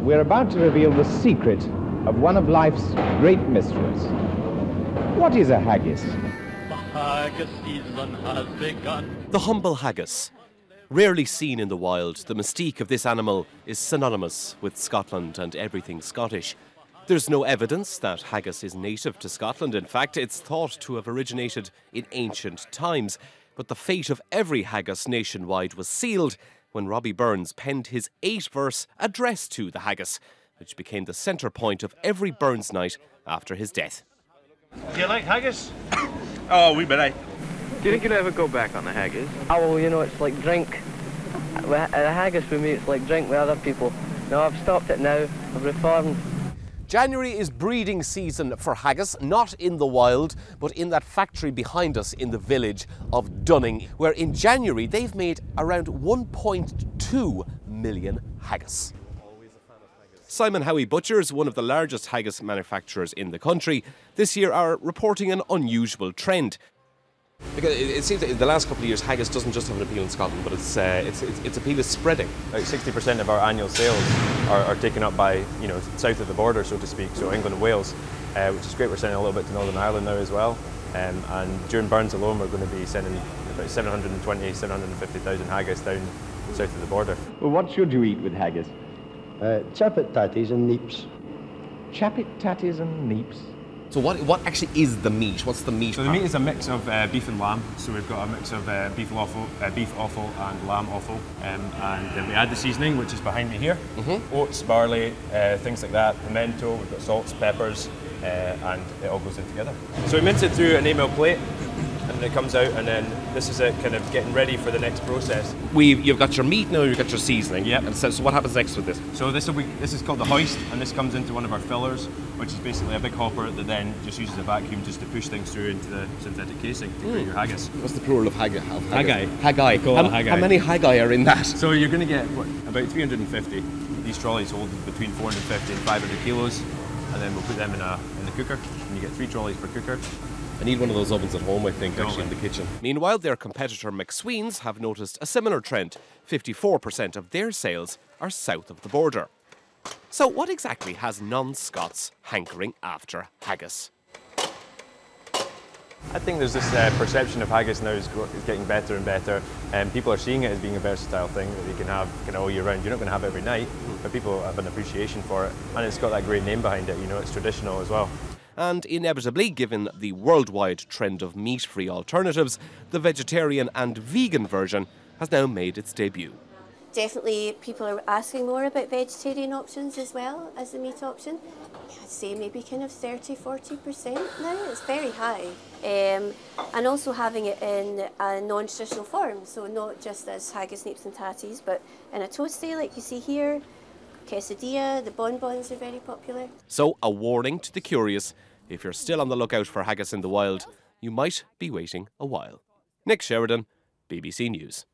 we're about to reveal the secret of one of life's great mysteries. What is a haggis? The haggis season has begun. The humble haggis. Rarely seen in the wild, the mystique of this animal is synonymous with Scotland and everything Scottish. There's no evidence that haggis is native to Scotland. In fact, it's thought to have originated in ancient times. But the fate of every haggis nationwide was sealed when Robbie Burns penned his 8-verse address to the haggis, which became the centre point of every Burns night after his death. Do you like haggis? Oh, we bit, aye. Do you think you'd ever go back on the haggis? Oh, well, you know, it's like drink. The haggis for me, it's like drink with other people. No, I've stopped it now. I've reformed. January is breeding season for haggis, not in the wild, but in that factory behind us in the village of Dunning, where in January they've made around 1.2 million haggis. Simon Howie Butchers, one of the largest haggis manufacturers in the country, this year are reporting an unusual trend. Because it seems that in the last couple of years, haggis doesn't just have an appeal in Scotland, but its appeal is spreading. Like 60% of our annual sales are taken up by, you know, south of the border, so to speak, so England and Wales, which is great. We're sending a little bit to Northern Ireland now as well. And during Burns alone, we're going to be sending about 750,000 haggis down south of the border. Well, what should you eat with haggis? Chappit tatties and neeps. Chappit tatties and neeps. So what actually is the meat? What's the meat? So the meat is a mix of beef and lamb. So we've got a mix of beef offal and lamb offal, and then we add the seasoning, which is behind me here. Oats, barley, things like that. Pimento. We've got salts, peppers, and it all goes in together. So we mince it through an 8mm plate, and it comes out, and then this is it, kind of getting ready for the next process. You've got your meat now. You've got your seasoning. Yep. And so what happens next with this? So this is called the hoist, and this comes into one of our fillers, which is basically a big hopper that then just uses a vacuum just to push things through into the synthetic casing to create your haggis. What's the plural of haggis? Haggis. Haggis. How many haggis are in that? So you're going to get about 350. These trolleys hold between 450 and 500 kilos, and then we'll put them in the cooker, and you get 3 trolleys per cooker. I need one of those ovens at home, I think, actually, in the kitchen. Meanwhile, their competitor McSween's have noticed a similar trend. 54% of their sales are south of the border. So what exactly has non-Scots hankering after haggis? I think there's this perception of haggis now is getting better and better, and people are seeing it as being a versatile thing that you can have kind of all year round. You're not going to have it every night, but people have an appreciation for it, and it's got that great name behind it. You know, it's traditional as well. And inevitably, given the worldwide trend of meat-free alternatives, the vegetarian and vegan version has now made its debut. Definitely people are asking more about vegetarian options as well as the meat option. I'd say maybe kind of 30–40% now. It's very high. And also having it in a non-traditional form, so not just as haggis, neeps and tatties, but in a toasty like you see here. Quesadilla, the bonbons are very popular. So, a warning to the curious: if you're still on the lookout for haggis in the wild, you might be waiting a while. Nick Sheridan, BBC News.